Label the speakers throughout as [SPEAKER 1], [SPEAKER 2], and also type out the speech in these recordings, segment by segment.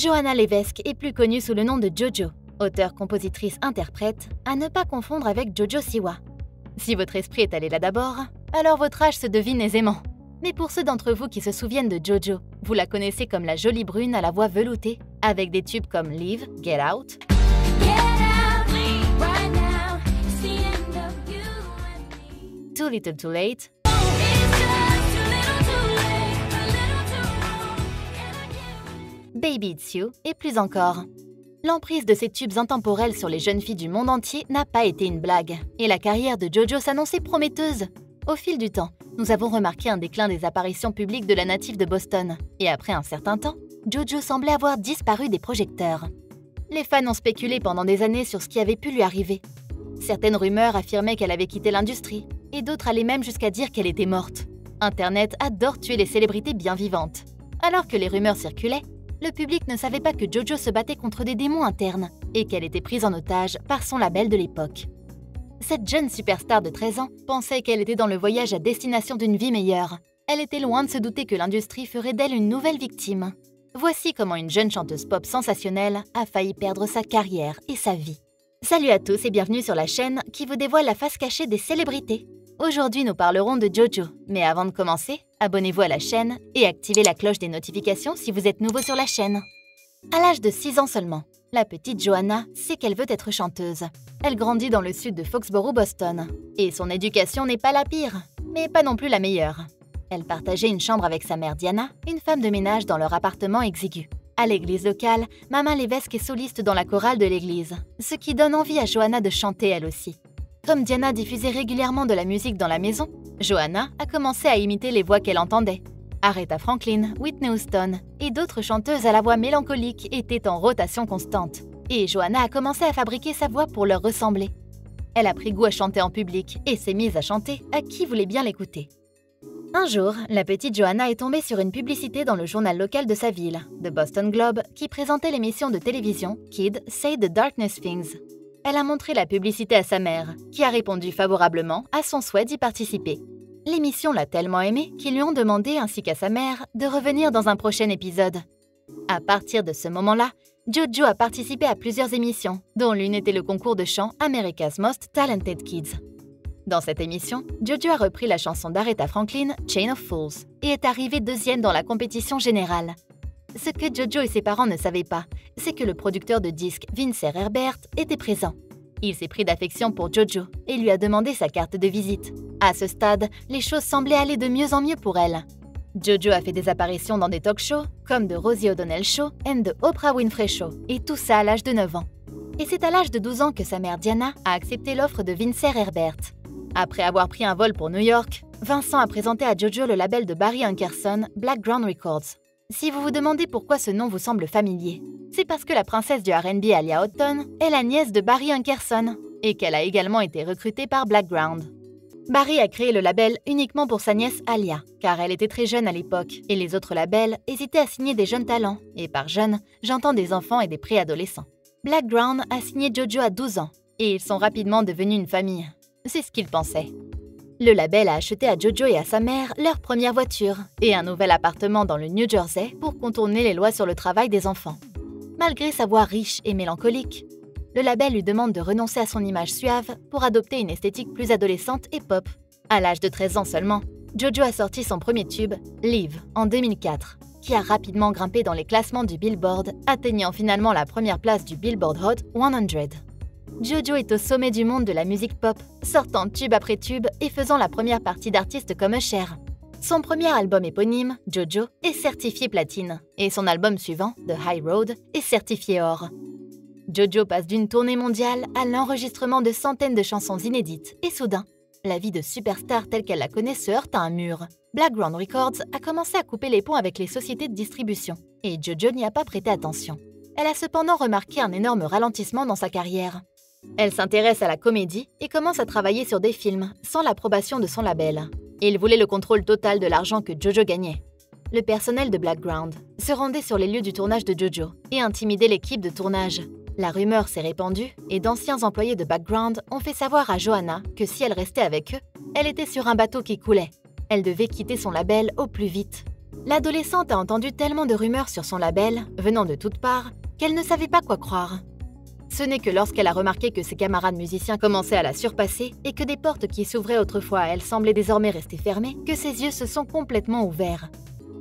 [SPEAKER 1] Johanna Levesque est plus connue sous le nom de JoJo, auteure-compositrice-interprète, à ne pas confondre avec Jojo Siwa. Si votre esprit est allé là d'abord, alors votre âge se devine aisément. Mais pour ceux d'entre vous qui se souviennent de JoJo, vous la connaissez comme la jolie brune à la voix veloutée, avec des tubes comme Leave, Get Out, Too Little Too Late, Baby It's You et plus encore. L'emprise de ces tubes intemporels sur les jeunes filles du monde entier n'a pas été une blague, et la carrière de JoJo s'annonçait prometteuse. Au fil du temps, nous avons remarqué un déclin des apparitions publiques de la native de Boston, et après un certain temps, JoJo semblait avoir disparu des projecteurs. Les fans ont spéculé pendant des années sur ce qui avait pu lui arriver. Certaines rumeurs affirmaient qu'elle avait quitté l'industrie, et d'autres allaient même jusqu'à dire qu'elle était morte. Internet adore tuer les célébrités bien vivantes. Alors que les rumeurs circulaient, le public ne savait pas que JoJo se battait contre des démons internes et qu'elle était prise en otage par son label de l'époque. Cette jeune superstar de 13 ans pensait qu'elle était dans le voyage à destination d'une vie meilleure. Elle était loin de se douter que l'industrie ferait d'elle une nouvelle victime. Voici comment une jeune chanteuse pop sensationnelle a failli perdre sa carrière et sa vie. Salut à tous et bienvenue sur la chaîne qui vous dévoile la face cachée des célébrités. Aujourd'hui, nous parlerons de JoJo, mais avant de commencer, abonnez-vous à la chaîne et activez la cloche des notifications si vous êtes nouveau sur la chaîne. À l'âge de 6 ans seulement, la petite Johanna sait qu'elle veut être chanteuse. Elle grandit dans le sud de Foxborough, Boston, et son éducation n'est pas la pire, mais pas non plus la meilleure. Elle partageait une chambre avec sa mère Diana, une femme de ménage dans leur appartement exigu. À l'église locale, Maman Levesque est soliste dans la chorale de l'église, ce qui donne envie à Johanna de chanter elle aussi. Comme Diana diffusait régulièrement de la musique dans la maison, Johanna a commencé à imiter les voix qu'elle entendait. Aretha Franklin, Whitney Houston et d'autres chanteuses à la voix mélancolique étaient en rotation constante. Et Johanna a commencé à fabriquer sa voix pour leur ressembler. Elle a pris goût à chanter en public et s'est mise à chanter à qui voulait bien l'écouter. Un jour, la petite Johanna est tombée sur une publicité dans le journal local de sa ville, The Boston Globe, qui présentait l'émission de télévision Kid Say the Darkness Things. Elle a montré la publicité à sa mère, qui a répondu favorablement à son souhait d'y participer. L'émission l'a tellement aimée qu'ils lui ont demandé, ainsi qu'à sa mère, de revenir dans un prochain épisode. À partir de ce moment-là, JoJo a participé à plusieurs émissions, dont l'une était le concours de chant America's Most Talented Kids. Dans cette émission, JoJo a repris la chanson d'Aretha Franklin, Chain of Fools, et est arrivé deuxième dans la compétition générale. Ce que JoJo et ses parents ne savaient pas, c'est que le producteur de disques Vince Herbert était présent. Il s'est pris d'affection pour JoJo et lui a demandé sa carte de visite. À ce stade, les choses semblaient aller de mieux en mieux pour elle. JoJo a fait des apparitions dans des talk-shows comme The Rosie O'Donnell Show et The Oprah Winfrey Show, et tout ça à l'âge de 9 ans. Et c'est à l'âge de 12 ans que sa mère Diana a accepté l'offre de Vince Herbert. Après avoir pris un vol pour New York, Vincent a présenté à JoJo le label de Barry Hunkerson, Blackground Records. Si vous vous demandez pourquoi ce nom vous semble familier, c'est parce que la princesse du R&B Alia Houghton est la nièce de Barry Hunkerson et qu'elle a également été recrutée par Blackground. Barry a créé le label uniquement pour sa nièce Alia, car elle était très jeune à l'époque et les autres labels hésitaient à signer des jeunes talents, et par jeunes, j'entends des enfants et des préadolescents. Blackground a signé JoJo à 12 ans et ils sont rapidement devenus une famille. C'est ce qu'ils pensaient. Le label a acheté à JoJo et à sa mère leur première voiture et un nouvel appartement dans le New Jersey pour contourner les lois sur le travail des enfants. Malgré sa voix riche et mélancolique, le label lui demande de renoncer à son image suave pour adopter une esthétique plus adolescente et pop. À l'âge de 13 ans seulement, JoJo a sorti son premier tube, Live, en 2004, qui a rapidement grimpé dans les classements du Billboard, atteignant finalement la première place du Billboard Hot 100. JoJo est au sommet du monde de la musique pop, sortant tube après tube et faisant la première partie d'artistes comme Usher. Son premier album éponyme, JoJo, est certifié platine, et son album suivant, The High Road, est certifié or. JoJo passe d'une tournée mondiale à l'enregistrement de centaines de chansons inédites, et soudain, la vie de superstar telle qu'elle la connaît se heurte à un mur. Blackground Records a commencé à couper les ponts avec les sociétés de distribution, et JoJo n'y a pas prêté attention. Elle a cependant remarqué un énorme ralentissement dans sa carrière. Elle s'intéresse à la comédie et commence à travailler sur des films, sans l'approbation de son label. Il voulait le contrôle total de l'argent que JoJo gagnait. Le personnel de Blackground se rendait sur les lieux du tournage de JoJo et intimidait l'équipe de tournage. La rumeur s'est répandue et d'anciens employés de Background ont fait savoir à Johanna que si elle restait avec eux, elle était sur un bateau qui coulait. Elle devait quitter son label au plus vite. L'adolescente a entendu tellement de rumeurs sur son label, venant de toutes parts, qu'elle ne savait pas quoi croire. Ce n'est que lorsqu'elle a remarqué que ses camarades musiciens commençaient à la surpasser et que des portes qui s'ouvraient autrefois à elle semblaient désormais rester fermées, que ses yeux se sont complètement ouverts.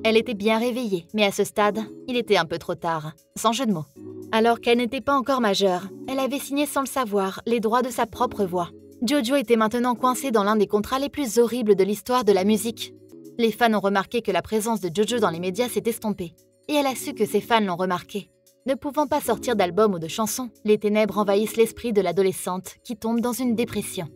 [SPEAKER 1] Elle était bien réveillée, mais à ce stade, il était un peu trop tard, sans jeu de mots. Alors qu'elle n'était pas encore majeure, elle avait signé sans le savoir les droits de sa propre voix. Jojo était maintenant coincée dans l'un des contrats les plus horribles de l'histoire de la musique. Les fans ont remarqué que la présence de Jojo dans les médias s'est estompée, et elle a su que ses fans l'ont remarqué. Ne pouvant pas sortir d'album ou de chansons, les ténèbres envahissent l'esprit de l'adolescente qui tombe dans une dépression.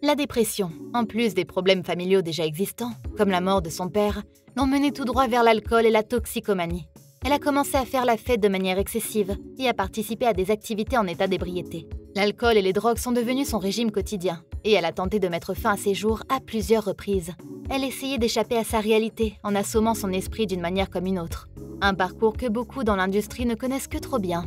[SPEAKER 1] La dépression, en plus des problèmes familiaux déjà existants, comme la mort de son père, l'ont menée tout droit vers l'alcool et la toxicomanie. Elle a commencé à faire la fête de manière excessive et à participer à des activités en état d'ébriété. L'alcool et les drogues sont devenus son régime quotidien, et elle a tenté de mettre fin à ses jours à plusieurs reprises. Elle essayait d'échapper à sa réalité en assommant son esprit d'une manière comme une autre. Un parcours que beaucoup dans l'industrie ne connaissent que trop bien.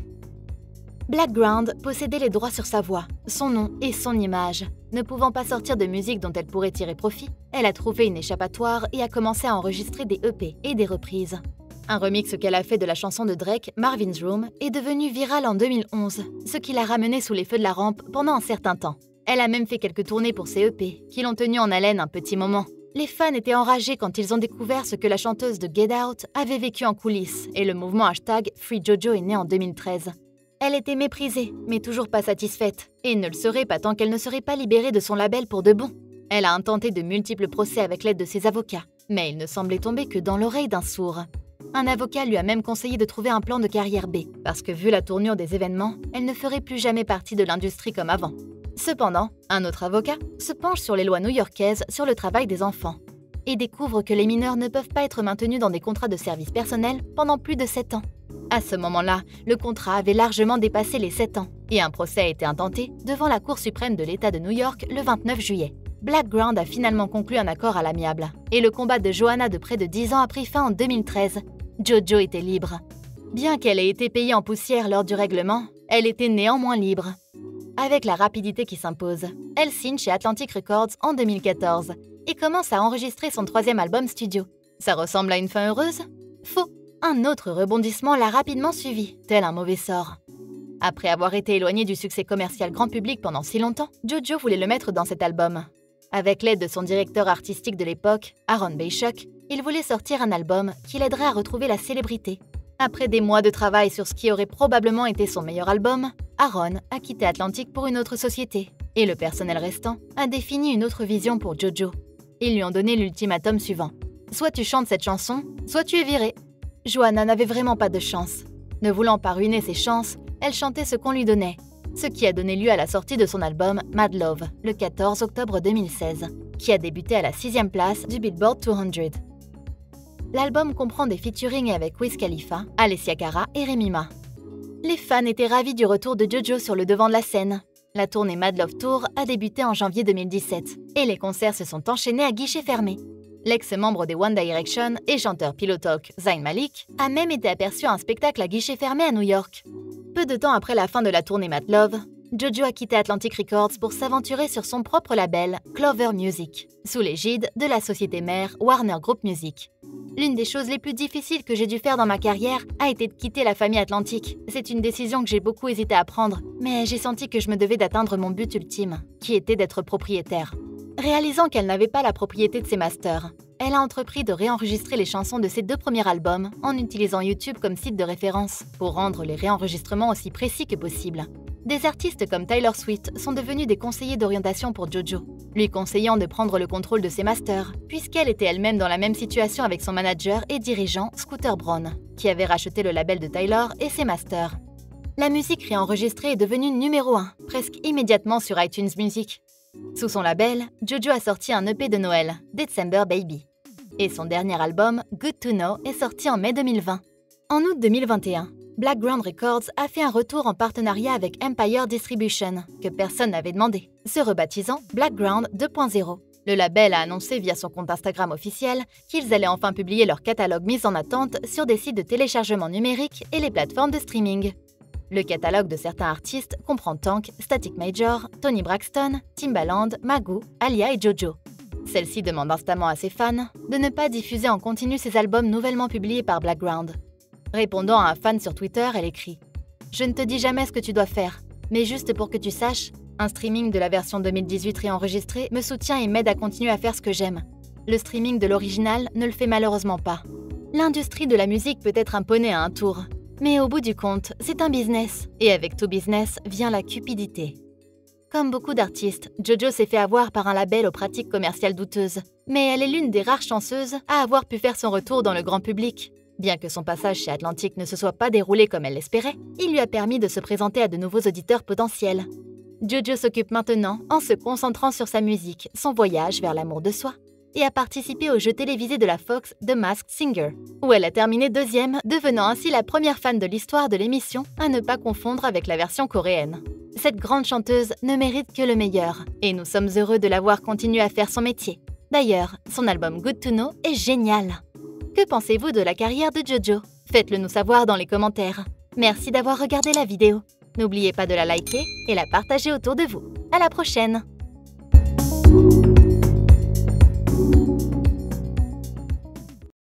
[SPEAKER 1] Blackground possédait les droits sur sa voix, son nom et son image. Ne pouvant pas sortir de musique dont elle pourrait tirer profit, elle a trouvé une échappatoire et a commencé à enregistrer des EP et des reprises. Un remix qu'elle a fait de la chanson de Drake, Marvin's Room, est devenu viral en 2011, ce qui l'a ramenée sous les feux de la rampe pendant un certain temps. Elle a même fait quelques tournées pour ses EP, qui l'ont tenue en haleine un petit moment. Les fans étaient enragés quand ils ont découvert ce que la chanteuse de Get Out avait vécu en coulisses, et le mouvement #FreeJojo est né en 2013. Elle était méprisée, mais toujours pas satisfaite, et ne le serait pas tant qu'elle ne serait pas libérée de son label pour de bon. Elle a intenté de multiples procès avec l'aide de ses avocats, mais il ne semblait tomber que dans l'oreille d'un sourd. Un avocat lui a même conseillé de trouver un plan de carrière B, parce que vu la tournure des événements, elle ne ferait plus jamais partie de l'industrie comme avant. Cependant, un autre avocat se penche sur les lois new-yorkaises sur le travail des enfants et découvre que les mineurs ne peuvent pas être maintenus dans des contrats de service personnel pendant plus de 7 ans. À ce moment-là, le contrat avait largement dépassé les 7 ans et un procès a été intenté devant la Cour suprême de l'État de New York le 29 juillet. Blackground a finalement conclu un accord à l'amiable et le combat de Johanna de près de 10 ans a pris fin en 2013. Jojo était libre. Bien qu'elle ait été payée en poussière lors du règlement, elle était néanmoins libre. Avec la rapidité qui s'impose, elle signe chez Atlantic Records en 2014 et commence à enregistrer son 3e album studio. Ça ressemble à une fin heureuse? Faux. Un autre rebondissement l'a rapidement suivi, tel un mauvais sort. Après avoir été éloignée du succès commercial grand public pendant si longtemps, Jojo voulait le mettre dans cet album. Avec l'aide de son directeur artistique de l'époque, Aaron Baychuk, il voulait sortir un album qui l'aiderait à retrouver la célébrité. Après des mois de travail sur ce qui aurait probablement été son meilleur album, Aaron a quitté Atlantic pour une autre société, et le personnel restant a défini une autre vision pour Jojo. Ils lui ont donné l'ultimatum suivant. Soit tu chantes cette chanson, soit tu es viré. Johanna n'avait vraiment pas de chance. Ne voulant pas ruiner ses chances, elle chantait ce qu'on lui donnait, ce qui a donné lieu à la sortie de son album Mad Love, le 14 octobre 2016, qui a débuté à la 6e place du Billboard 200. L'album comprend des featurings avec Wiz Khalifa, Alessia Cara et Remy Ma. Les fans étaient ravis du retour de Jojo sur le devant de la scène. La tournée Mad Love Tour a débuté en janvier 2017 et les concerts se sont enchaînés à guichet fermé. L'ex-membre des One Direction et chanteur Pillow Talk, Zayn Malik, a même été aperçu à un spectacle à guichet fermé à New York. Peu de temps après la fin de la tournée Mad Love, Jojo a quitté Atlantic Records pour s'aventurer sur son propre label, Clover Music, sous l'égide de la société mère Warner Group Music. L'une des choses les plus difficiles que j'ai dû faire dans ma carrière a été de quitter la famille Atlantic. C'est une décision que j'ai beaucoup hésité à prendre, mais j'ai senti que je me devais d'atteindre mon but ultime, qui était d'être propriétaire. Réalisant qu'elle n'avait pas la propriété de ses masters, elle a entrepris de réenregistrer les chansons de ses 2 premiers albums en utilisant YouTube comme site de référence pour rendre les réenregistrements aussi précis que possible. Des artistes comme Taylor Swift sont devenus des conseillers d'orientation pour Jojo, lui conseillant de prendre le contrôle de ses masters, puisqu'elle était elle-même dans la même situation avec son manager et dirigeant Scooter Braun, qui avait racheté le label de Taylor et ses masters. La musique réenregistrée est devenue numéro 1, presque immédiatement sur iTunes Music. Sous son label, Jojo a sorti un EP de Noël, December Baby. Et son dernier album, Good to Know, est sorti en mai 2020. En août 2021, Blackground Records a fait un retour en partenariat avec Empire Distribution, que personne n'avait demandé, se rebaptisant Blackground 2.0. Le label a annoncé via son compte Instagram officiel qu'ils allaient enfin publier leur catalogue mis en attente sur des sites de téléchargement numérique et les plateformes de streaming. Le catalogue de certains artistes comprend Tank, Static Major, Tony Braxton, Timbaland, Magoo, Alia et Jojo. Celle-ci demande instamment à ses fans de ne pas diffuser en continu ses albums nouvellement publiés par Blackground. Répondant à un fan sur Twitter, elle écrit « Je ne te dis jamais ce que tu dois faire, mais juste pour que tu saches, un streaming de la version 2018 réenregistrée me soutient et m'aide à continuer à faire ce que j'aime. Le streaming de l'original ne le fait malheureusement pas. L'industrie de la musique peut être un poney à un tour, mais au bout du compte, c'est un business, et avec tout business vient la cupidité. » Comme beaucoup d'artistes, JoJo s'est fait avoir par un label aux pratiques commerciales douteuses, mais elle est l'une des rares chanceuses à avoir pu faire son retour dans le grand public. Bien que son passage chez Atlantic ne se soit pas déroulé comme elle l'espérait, il lui a permis de se présenter à de nouveaux auditeurs potentiels. JoJo s'occupe maintenant en se concentrant sur sa musique, son voyage vers l'amour de soi, et a participé au jeu télévisé de la Fox The Masked Singer, où elle a terminé 2e, devenant ainsi la première fan de l'histoire de l'émission à ne pas confondre avec la version coréenne. Cette grande chanteuse ne mérite que le meilleur, et nous sommes heureux de la voir continuer à faire son métier. D'ailleurs, son album Good to Know est génial. Que pensez-vous de la carrière de JoJo? Faites-le nous savoir dans les commentaires. Merci d'avoir regardé la vidéo. N'oubliez pas de la liker et la partager autour de vous. À la prochaine!